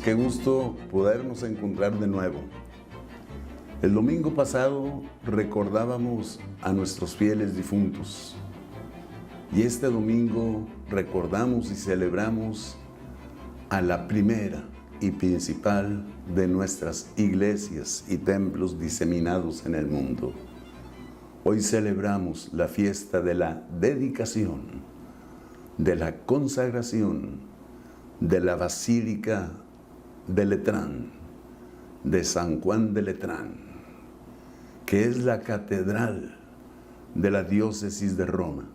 qué gusto podernos encontrar de nuevo. El domingo pasado recordábamos a nuestros fieles difuntos y este domingo recordamos y celebramos a la primera y principal de nuestras iglesias y templos diseminados en el mundo. Hoy celebramos la fiesta de la dedicación, de la consagración de la Basílica de Letrán, de San Juan de Letrán, que es la catedral de la diócesis de Roma,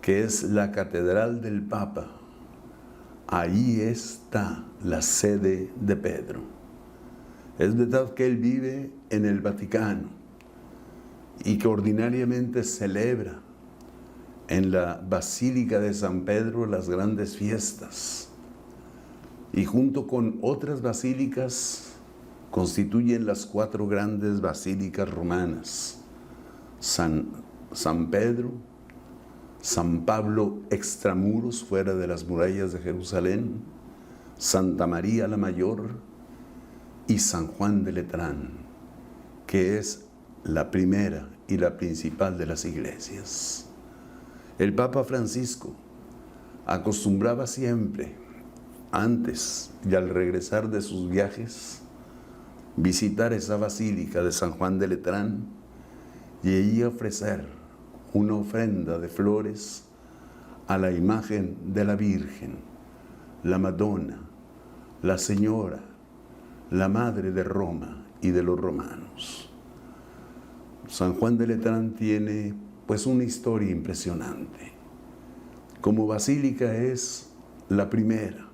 que es la catedral del Papa. Ahí está la sede de Pedro. Es verdad que él vive en el Vaticano y que ordinariamente celebra en la Basílica de San Pedro las grandes fiestas. Y junto con otras basílicas constituyen las 4 grandes basílicas romanas: San Pedro, San Pablo extramuros, fuera de las murallas de Jerusalén, Santa María la Mayor y San Juan de Letrán, que es la primera y la principal de las iglesias. El Papa Francisco acostumbraba siempre, antes y al regresar de sus viajes, visitar esa basílica de San Juan de Letrán y allí ofrecer una ofrenda de flores a la imagen de la Virgen, la Madonna, la Señora, la Madre de Roma y de los romanos. San Juan de Letrán tiene pues una historia impresionante. Como basílica es la primera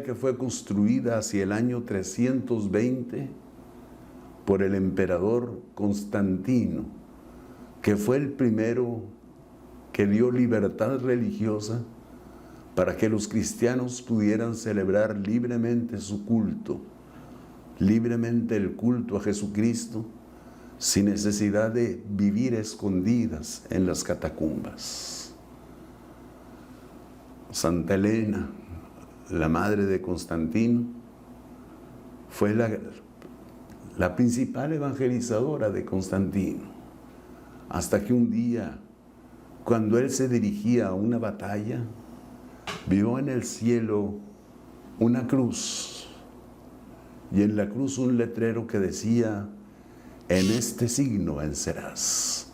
que fue construida hacia el año 320 por el emperador Constantino, que fue el primero que dio libertad religiosa para que los cristianos pudieran celebrar libremente su culto, libremente el culto a Jesucristo, sin necesidad de vivir escondidas en las catacumbas. Santa Elena, la madre de Constantino, fue la principal evangelizadora de Constantino, hasta que un día, cuando él se dirigía a una batalla, vio en el cielo una cruz, y en la cruz un letrero que decía: en este signo vencerás.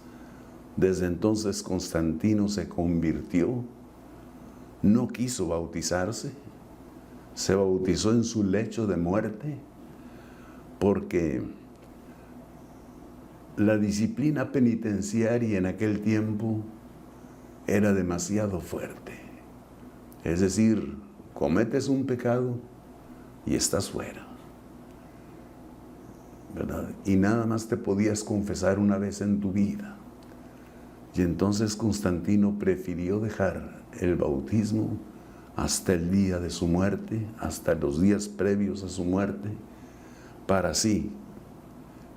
Desde entonces Constantino se convirtió, no quiso bautizarse, se bautizó en su lecho de muerte, porque la disciplina penitenciaria en aquel tiempo era demasiado fuerte. Es decir, cometes un pecado y estás fuera, ¿verdad? Y nada más te podías confesar una vez en tu vida. Y entonces Constantino prefirió dejar el bautismo hasta el día de su muerte, hasta los días previos a su muerte, para así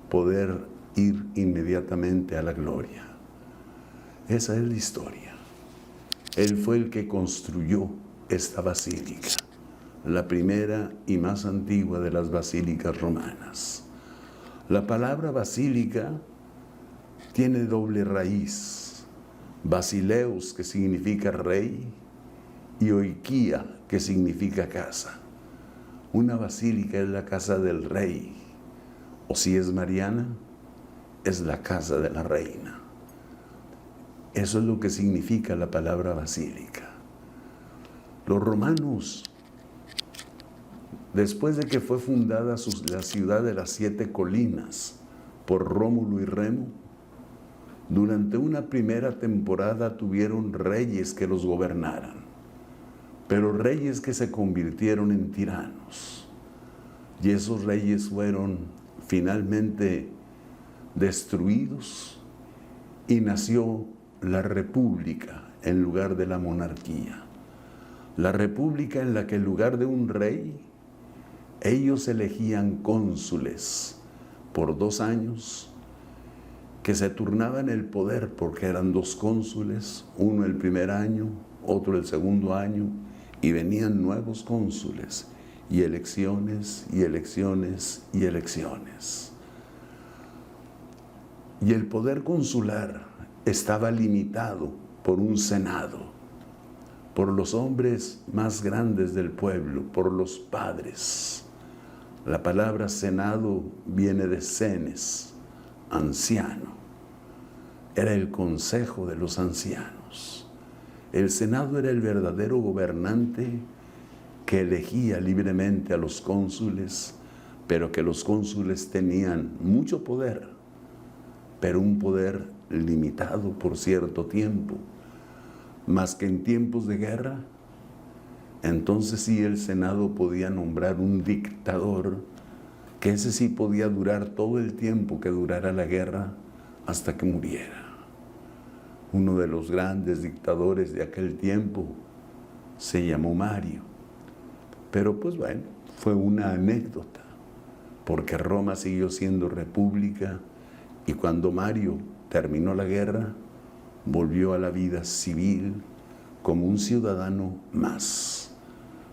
poder ir inmediatamente a la gloria. Esa es la historia. Él fue el que construyó esta basílica, la primera y más antigua de las basílicas romanas. La palabra basílica tiene doble raíz: basileus, que significa rey, y oikia, que significa casa. Una basílica es la casa del rey, o si es mariana, es la casa de la reina. Eso es lo que significa la palabra basílica. Los romanos, después de que fue fundada la ciudad de las 7 colinas por Rómulo y Remo, durante una primera temporada tuvieron reyes que los gobernaran, pero reyes que se convirtieron en tiranos. Y esos reyes fueron finalmente destruidos y nació la república en lugar de la monarquía. La república en la que en lugar de un rey, ellos elegían cónsules por 2 años, que se turnaban el poder porque eran 2 cónsules, uno el primer año, otro el segundo año y venían nuevos cónsules y elecciones y elecciones y elecciones. Y el poder consular estaba limitado por un senado, por los hombres más grandes del pueblo, por los padres. La palabra senado viene de senes, anciano. Era el consejo de los ancianos. El senado era el verdadero gobernante que elegía libremente a los cónsules, pero que los cónsules tenían mucho poder, pero un poder limitado por cierto tiempo, más que en tiempos de guerra. Entonces sí, el Senado podía nombrar un dictador, que ese sí podía durar todo el tiempo que durara la guerra hasta que muriera. Uno de los grandes dictadores de aquel tiempo se llamó Mario. Pero pues bueno, fue una anécdota, porque Roma siguió siendo república y cuando Mario terminó la guerra, volvió a la vida civil como un ciudadano más,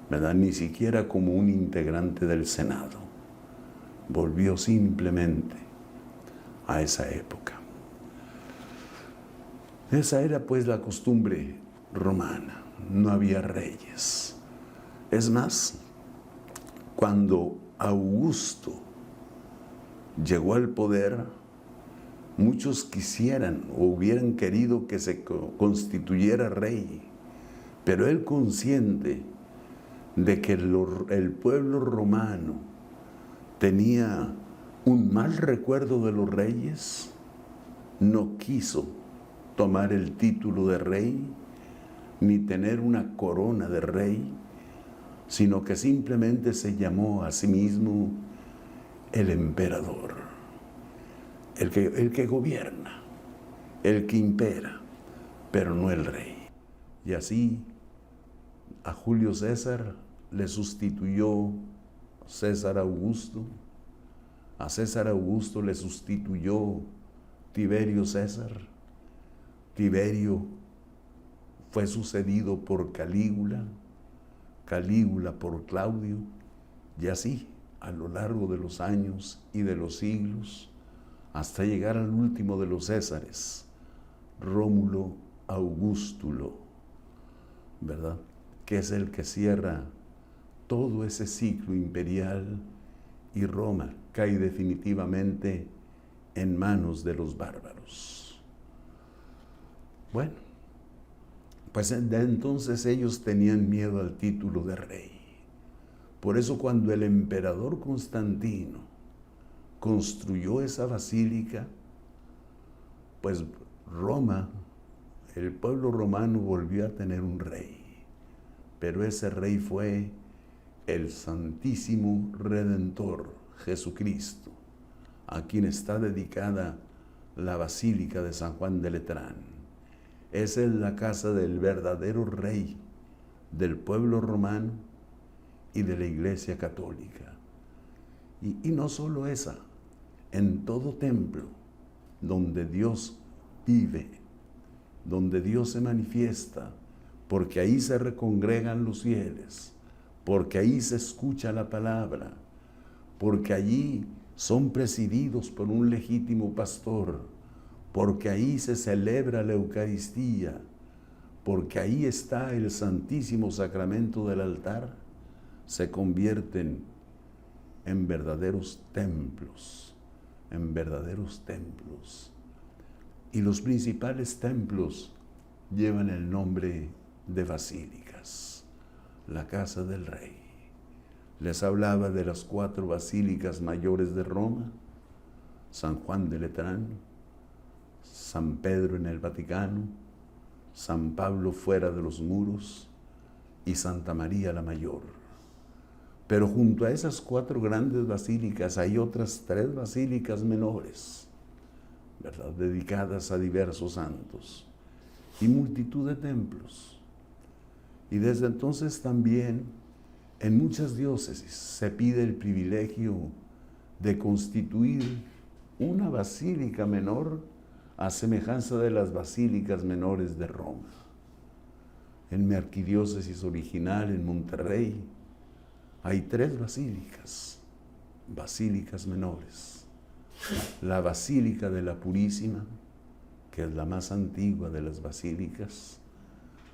¿verdad? Ni siquiera como un integrante del Senado. Volvió simplemente a esa época. Esa era pues la costumbre romana, no había reyes. Es más, cuando Augusto llegó al poder, muchos quisieran o hubieran querido que se constituyera rey, pero él, consciente de que el pueblo romano tenía un mal recuerdo de los reyes, no quiso tomar el título de rey ni tener una corona de rey, sino que simplemente se llamó a sí mismo el emperador, el que gobierna, el que impera, pero no el rey. Y así a Julio César le sustituyó César Augusto, a César Augusto le sustituyó Tiberio César, Tiberio fue sucedido por Calígula, Calígula por Claudio, y así a lo largo de los años y de los siglos, hasta llegar al último de los Césares, Rómulo Augustulo, ¿verdad? Que es el que cierra todo ese ciclo imperial y Roma cae definitivamente en manos de los bárbaros. Bueno, pues de entonces ellos tenían miedo al título de rey. Por eso cuando el emperador Constantino construyó esa basílica, pues Roma, el pueblo romano volvió a tener un rey. Pero ese rey fue el Santísimo Redentor, Jesucristo, a quien está dedicada la Basílica de San Juan de Letrán. Esa es la casa del verdadero rey del pueblo romano y de la Iglesia Católica. Y no solo esa, en todo templo donde Dios vive, donde Dios se manifiesta, porque ahí se recongregan los fieles, porque ahí se escucha la palabra, porque allí son presididos por un legítimo pastor, porque ahí se celebra la Eucaristía, porque ahí está el Santísimo Sacramento del altar, se convierten en verdaderos templos, en verdaderos templos. Y los principales templos llevan el nombre de basílicas, la casa del rey. Les hablaba de las 4 basílicas mayores de Roma: San Juan de Letrán, San Pedro en el Vaticano, San Pablo fuera de los muros y Santa María la Mayor. Pero junto a esas 4 grandes basílicas hay otras 3 basílicas menores, ¿verdad?, dedicadas a diversos santos y multitud de templos. Y desde entonces también en muchas diócesis se pide el privilegio de constituir una basílica menor a semejanza de las basílicas menores de Roma. En mi arquidiócesis original, en Monterrey, hay 3 basílicas menores. La Basílica de la Purísima, que es la más antigua de las basílicas,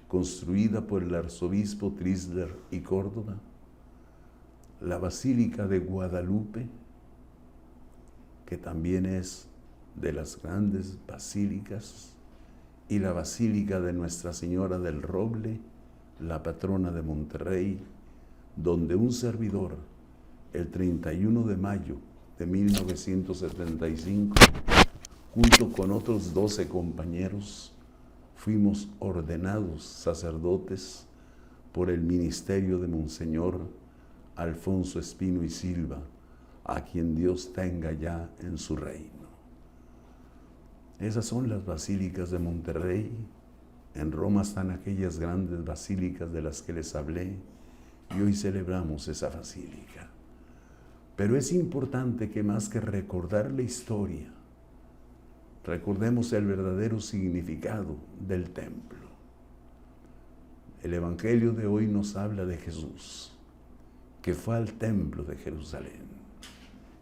construida por el arzobispo Trisler y Córdoba. La Basílica de Guadalupe, que también es de las grandes basílicas, y la Basílica de Nuestra Señora del Roble, la patrona de Monterrey, donde un servidor, el 31 de mayo de 1975, junto con otros 12 compañeros, fuimos ordenados sacerdotes por el ministerio de Monseñor Alfonso Espino y Silva, a quien Dios tenga ya en su reino. Esas son las basílicas de Monterrey. En Roma están aquellas grandes basílicas de las que les hablé, y hoy celebramos esa basílica. Pero es importante que más que recordar la historia, recordemos el verdadero significado del templo. El Evangelio de hoy nos habla de Jesús, que fue al templo de Jerusalén,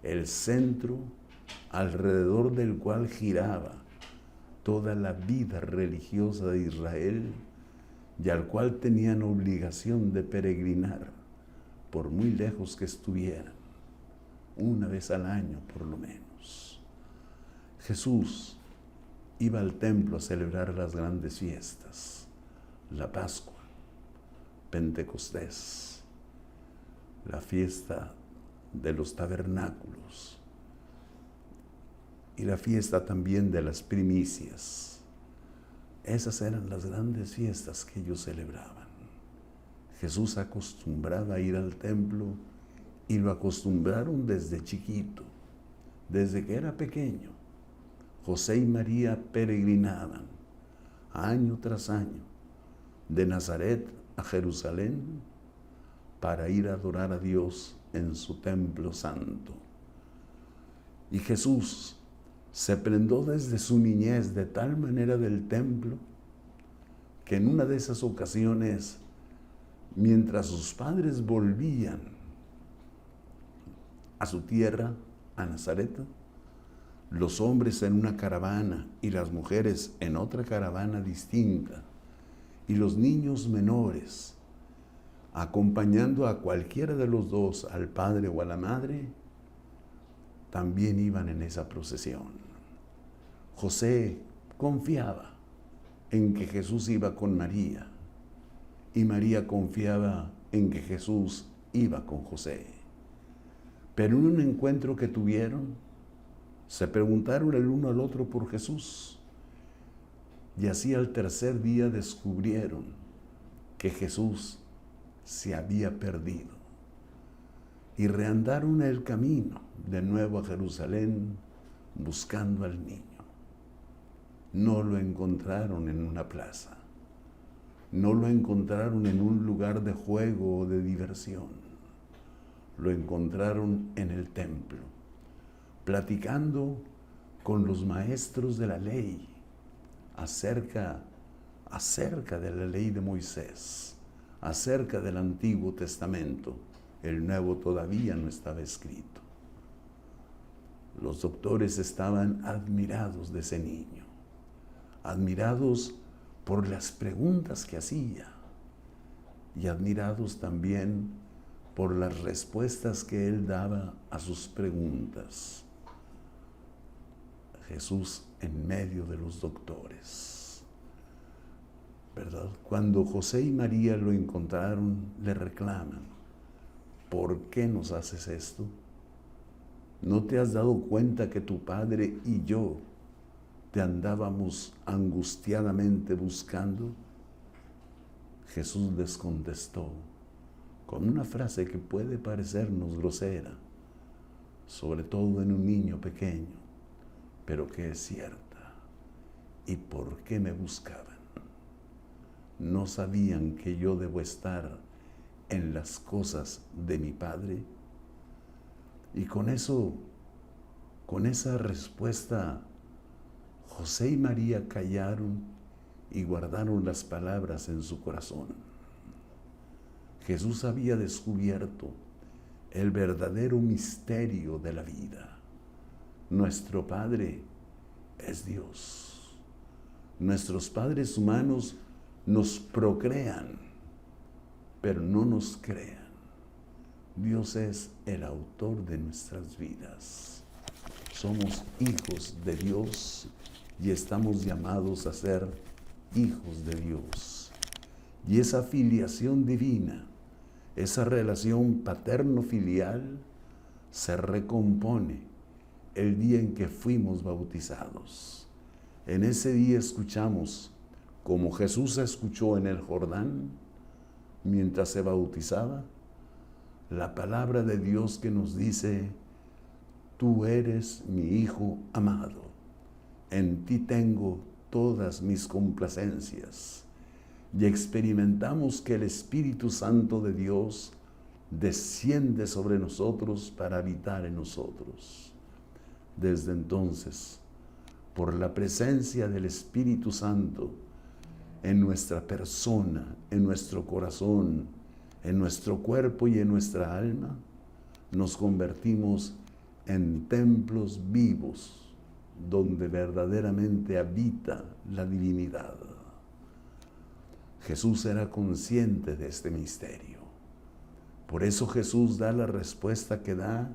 el centro alrededor del cual giraba toda la vida religiosa de Israel y al cual tenían obligación de peregrinar, por muy lejos que estuvieran, una vez al año por lo menos. Jesús iba al templo a celebrar las grandes fiestas, la Pascua, Pentecostés, la fiesta de los tabernáculos y la fiesta también de las primicias. Esas eran las grandes fiestas que ellos celebraban. Jesús acostumbraba a ir al templo y lo acostumbraron desde chiquito, desde que era pequeño. José y María peregrinaban año tras año de Nazaret a Jerusalén para ir a adorar a Dios en su templo santo. Y Jesús se prendó desde su niñez de tal manera del templo que en una de esas ocasiones, mientras sus padres volvían a su tierra, a Nazaret, los hombres en una caravana y las mujeres en otra caravana distinta, y los niños menores acompañando a cualquiera de los dos, al padre o a la madre, también iban en esa procesión. José confiaba en que Jesús iba con María, y María confiaba en que Jesús iba con José. Pero en un encuentro que tuvieron, se preguntaron el uno al otro por Jesús, y así al tercer día descubrieron que Jesús se había perdido, y reandaron el camino de nuevo a Jerusalén buscando al niño. No lo encontraron en una plaza, no lo encontraron en un lugar de juego o de diversión, lo encontraron en el templo, platicando con los maestros de la ley acerca de la ley de Moisés, acerca del Antiguo Testamento. El Nuevo todavía no estaba escrito. Los doctores estaban admirados de ese niño, admirados por las preguntas que hacía y admirados también por las respuestas que él daba a sus preguntas. Jesús en medio de los doctores, ¿verdad? Cuando José y María lo encontraron, le reclaman: ¿por qué nos haces esto? ¿No te has dado cuenta que tu padre y yo te andábamos angustiadamente buscando? Jesús les contestó con una frase que puede parecernos grosera, sobre todo en un niño pequeño, pero que es cierta. ¿Y por qué me buscaban? ¿No sabían que yo debo estar en las cosas de mi Padre? Y con esa respuesta, José y María callaron y guardaron las palabras en su corazón. Jesús había descubierto el verdadero misterio de la vida. Nuestro Padre es Dios. Nuestros padres humanos nos procrean, pero no nos crean. Dios es el autor de nuestras vidas. Somos hijos de Dios y estamos llamados a ser hijos de Dios. Y esa filiación divina, esa relación paterno-filial, se recompone el día en que fuimos bautizados. En ese día escuchamos, como Jesús escuchó en el Jordán, mientras se bautizaba, la palabra de Dios que nos dice: tú eres mi Hijo amado, en ti tengo todas mis complacencias. Y experimentamos que el Espíritu Santo de Dios desciende sobre nosotros para habitar en nosotros. Desde entonces, por la presencia del Espíritu Santo en nuestra persona, en nuestro corazón, en nuestro cuerpo y en nuestra alma, nos convertimos en templos vivos donde verdaderamente habita la divinidad. Jesús era consciente de este misterio. Por eso Jesús da la respuesta que da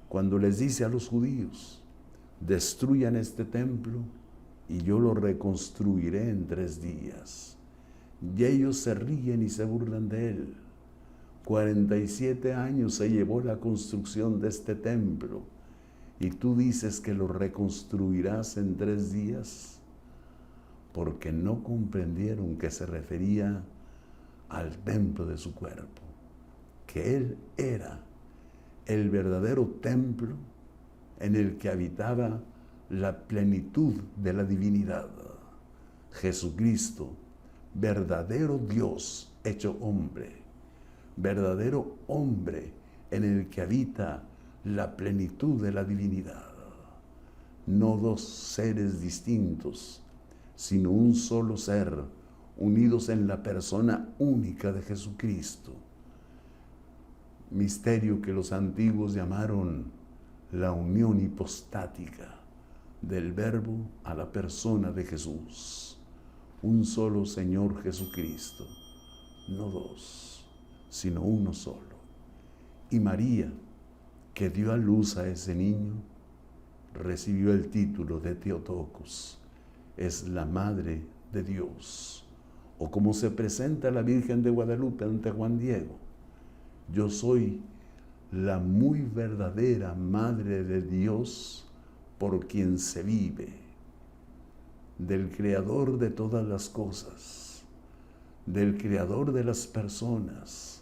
cuando les dice a los judíos: destruyan este templo y yo lo reconstruiré en 3 días. Y ellos se ríen y se burlan de él. 47 años se llevó la construcción de este templo y tú dices que lo reconstruirás en 3 días, porque no comprendieron que se refería al templo de su cuerpo, que Él era el verdadero templo en el que habitaba la plenitud de la divinidad. Jesucristo, verdadero Dios hecho hombre, verdadero hombre en el que habita la plenitud de la divinidad. No 2 seres distintos, sino un solo ser, unidos en la persona única de Jesucristo. Misterio que los antiguos llamaron la unión hipostática del Verbo a la persona de Jesús. Un solo Señor Jesucristo, no 2, sino uno solo. Y María, que dio a luz a ese niño, recibió el título de Theotokos, es la Madre de Dios. O como se presenta la Virgen de Guadalupe ante Juan Diego: yo soy la muy verdadera Madre de Dios por quien se vive, del Creador de todas las cosas, del Creador de las personas,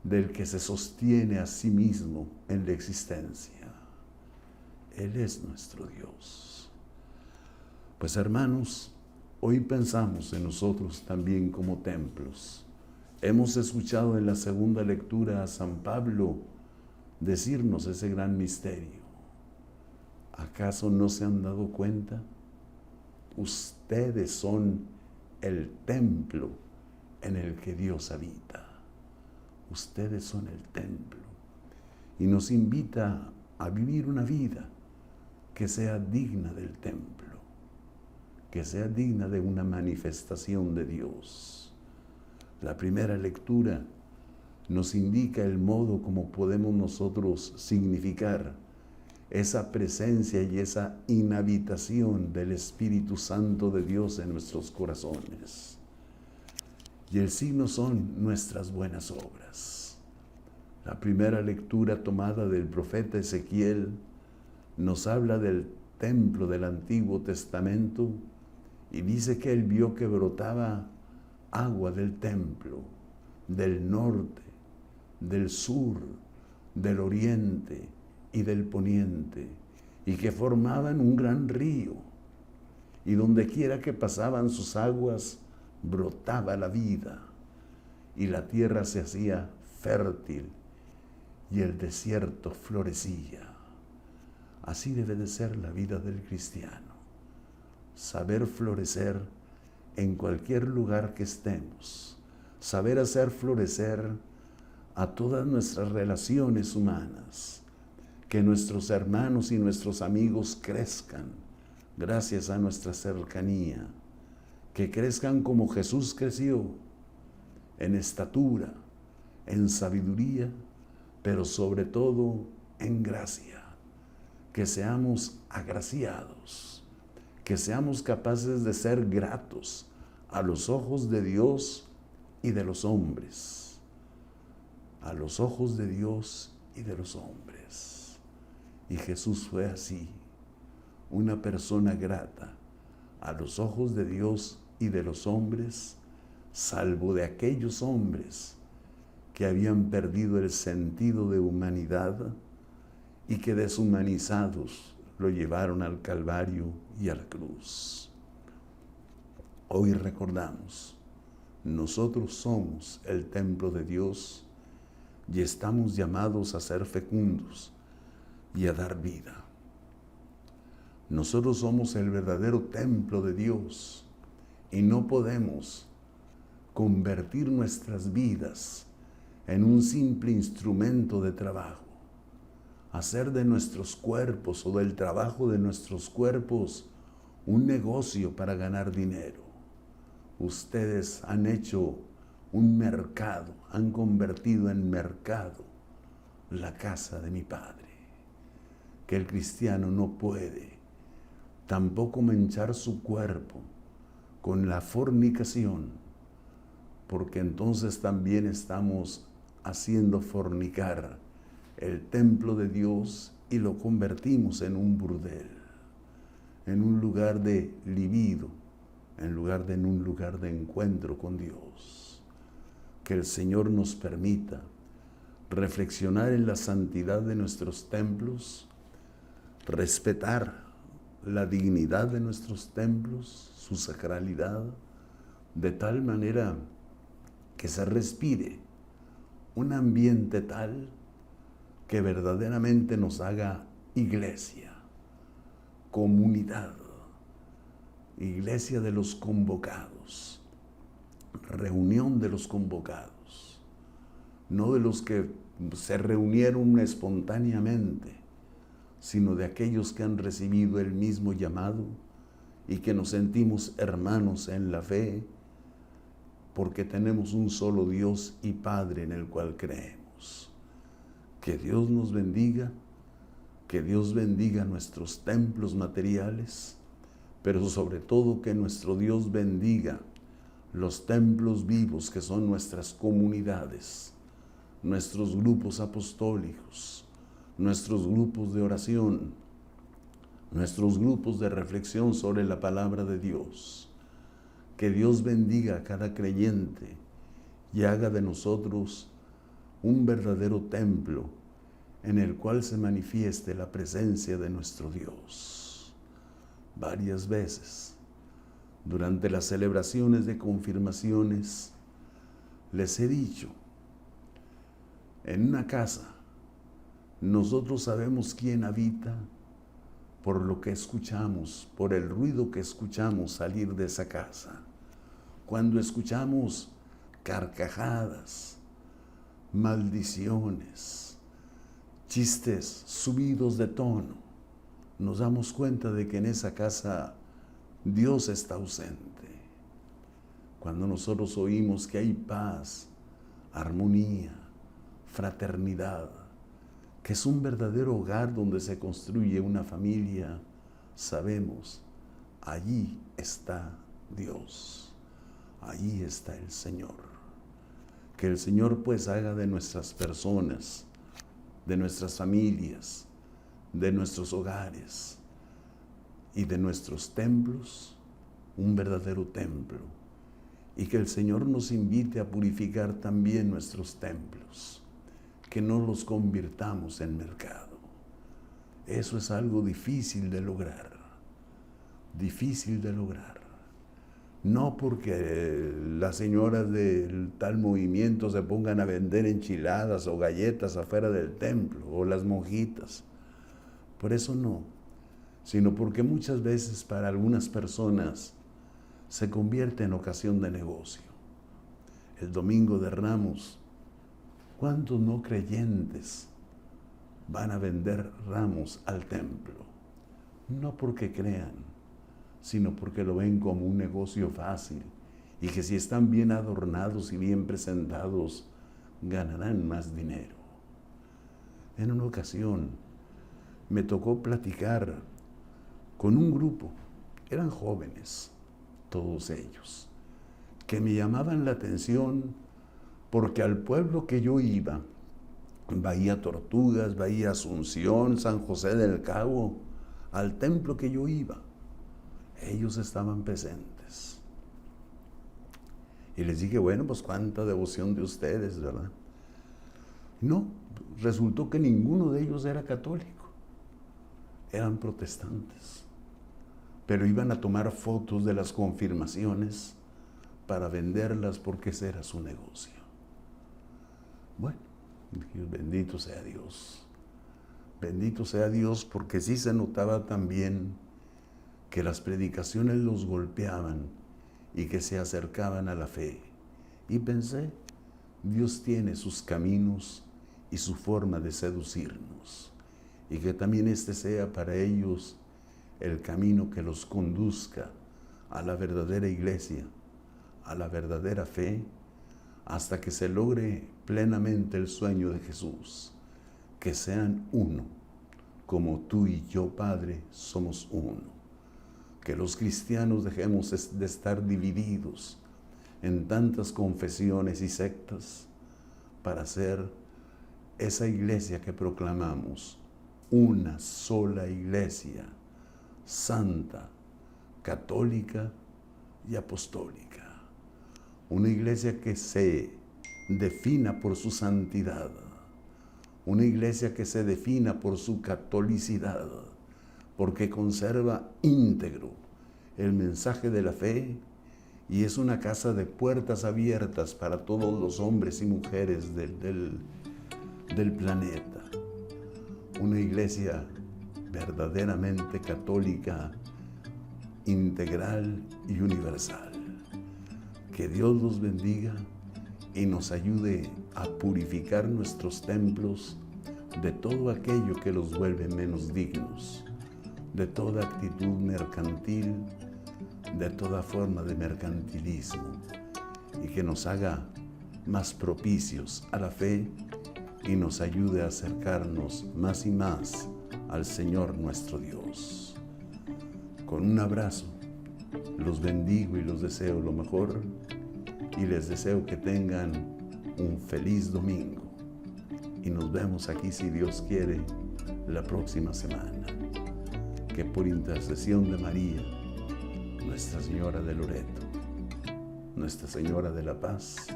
del que se sostiene a sí mismo en la existencia. Él es nuestro Dios. Pues hermanos, hoy pensamos en nosotros también como templos. Hemos escuchado en la segunda lectura a San Pablo decirnos ese gran misterio. ¿Acaso no se han dado cuenta? Ustedes son el templo en el que Dios habita. Ustedes son el templo. Y nos invita a vivir una vida que sea digna del templo, que sea digna de una manifestación de Dios. La primera lectura nos indica el modo como podemos nosotros significar esa presencia y esa inhabitación del Espíritu Santo de Dios en nuestros corazones. Y el signo son nuestras buenas obras. La primera lectura tomada del profeta Ezequiel nos habla del templo del Antiguo Testamento y dice que él vio que brotaba agua del templo, del norte, del sur, del oriente y del poniente, y que formaban un gran río, y donde quiera que pasaban sus aguas brotaba la vida, y la tierra se hacía fértil, y el desierto florecía. Así debe de ser la vida del cristiano, saber florecer en cualquier lugar que estemos, saber hacer florecer a todas nuestras relaciones humanas, que nuestros hermanos y nuestros amigos crezcan gracias a nuestra cercanía, que crezcan como Jesús creció, en estatura, en sabiduría, pero sobre todo en gracia, que seamos agraciados, que seamos capaces de ser gratos a los ojos de Dios y de los hombres, a los ojos de Dios y de los hombres. Y Jesús fue así, una persona grata a los ojos de Dios y de los hombres, salvo de aquellos hombres que habían perdido el sentido de humanidad y que deshumanizados lo llevaron al Calvario y a la cruz. Hoy recordamos, nosotros somos el templo de Dios y estamos llamados a ser fecundos y a dar vida. Nosotros somos el verdadero templo de Dios y no podemos convertir nuestras vidas en un simple instrumento de trabajo, hacer de nuestros cuerpos o del trabajo de nuestros cuerpos un negocio para ganar dinero. Ustedes han hecho un mercado, han convertido en mercado la casa de mi Padre. Que el cristiano no puede tampoco manchar su cuerpo con la fornicación, porque entonces también estamos haciendo fornicar el templo de Dios y lo convertimos en un burdel, en un lugar de libido, en un lugar de encuentro con Dios. Que el Señor nos permita reflexionar en la santidad de nuestros templos, respetar la dignidad de nuestros templos, su sacralidad, de tal manera que se respire un ambiente tal que verdaderamente nos haga iglesia, comunidad, iglesia de los convocados, reunión de los convocados, no de los que se reunieron espontáneamente, sino de aquellos que han recibido el mismo llamado y que nos sentimos hermanos en la fe, porque tenemos un solo Dios y Padre en el cual creemos. Que Dios nos bendiga, que Dios bendiga nuestros templos materiales, pero sobre todo que nuestro Dios bendiga los templos vivos que son nuestras comunidades, nuestros grupos apostólicos, nuestros grupos de oración, nuestros grupos de reflexión sobre la palabra de Dios. Que Dios bendiga a cada creyente y haga de nosotros un verdadero templo en el cual se manifieste la presencia de nuestro Dios. Varias veces, durante las celebraciones de confirmaciones, les he dicho, en una casa, nosotros sabemos quién habita por lo que escuchamos, por el ruido que escuchamos salir de esa casa. Cuando escuchamos carcajadas, maldiciones, chistes subidos de tono, nos damos cuenta de que en esa casa Dios está ausente. Cuando nosotros oímos que hay paz, armonía, fraternidad, que es un verdadero hogar donde se construye una familia, sabemos, allí está Dios, allí está el Señor. Que el Señor pues haga de nuestras personas, de nuestras familias, de nuestros hogares y de nuestros templos, un verdadero templo. Y que el Señor nos invite a purificar también nuestros templos, que no los convirtamos en mercado. Eso es algo difícil de lograr, difícil de lograr. No porque las señoras del tal movimiento se pongan a vender enchiladas o galletas afuera del templo, o las monjitas. Por eso no, sino porque muchas veces para algunas personas se convierte en ocasión de negocio. El domingo de Ramos, ¿cuántos no creyentes van a vender ramos al templo? No porque crean, sino porque lo ven como un negocio fácil y que si están bien adornados y bien presentados, ganarán más dinero. En una ocasión me tocó platicar con un grupo, eran jóvenes, todos ellos, que me llamaban la atención porque al pueblo que yo iba, Bahía Tortugas, Bahía Asunción, San José del Cabo, al templo que yo iba, ellos estaban presentes. Y les dije, bueno, pues cuánta devoción de ustedes, ¿verdad? No, resultó que ninguno de ellos era católico, eran protestantes, pero iban a tomar fotos de las confirmaciones para venderlas porque ese era su negocio. Bueno, dije, bendito sea Dios. Bendito sea Dios, porque sí se notaba también que las predicaciones los golpeaban y que se acercaban a la fe. Y pensé, Dios tiene sus caminos y su forma de seducirnos, y que también este sea para ellos el camino que los conduzca a la verdadera iglesia, a la verdadera fe, hasta que se logre plenamente el sueño de Jesús, que sean uno, como tú y yo, Padre, somos uno. Que los cristianos dejemos de estar divididos en tantas confesiones y sectas para ser esa iglesia que proclamamos, una sola iglesia, santa, católica y apostólica. Una iglesia que se defina por su santidad, una iglesia que se defina por su catolicidad, porque conserva íntegro el mensaje de la fe y es una casa de puertas abiertas para todos los hombres y mujeres del planeta. Una iglesia verdaderamente católica, integral y universal. Que Dios los bendiga y nos ayude a purificar nuestros templos de todo aquello que los vuelve menos dignos, de toda actitud mercantil, de toda forma de mercantilismo, y que nos haga más propicios a la fe y nos ayude a acercarnos más y más al Señor nuestro Dios. Con un abrazo, los bendigo y los deseo lo mejor, y les deseo que tengan un feliz domingo. Y nos vemos aquí, si Dios quiere, la próxima semana. Que por intercesión de María, Nuestra Señora de Loreto, Nuestra Señora de la Paz,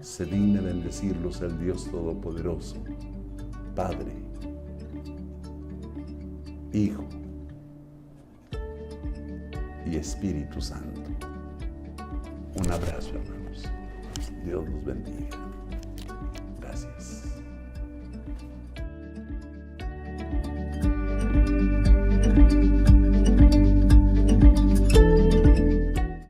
se digne bendecirlos el Dios Todopoderoso, Padre, Hijo y Espíritu Santo. Un abrazo, hermanos. Dios los bendiga. Gracias.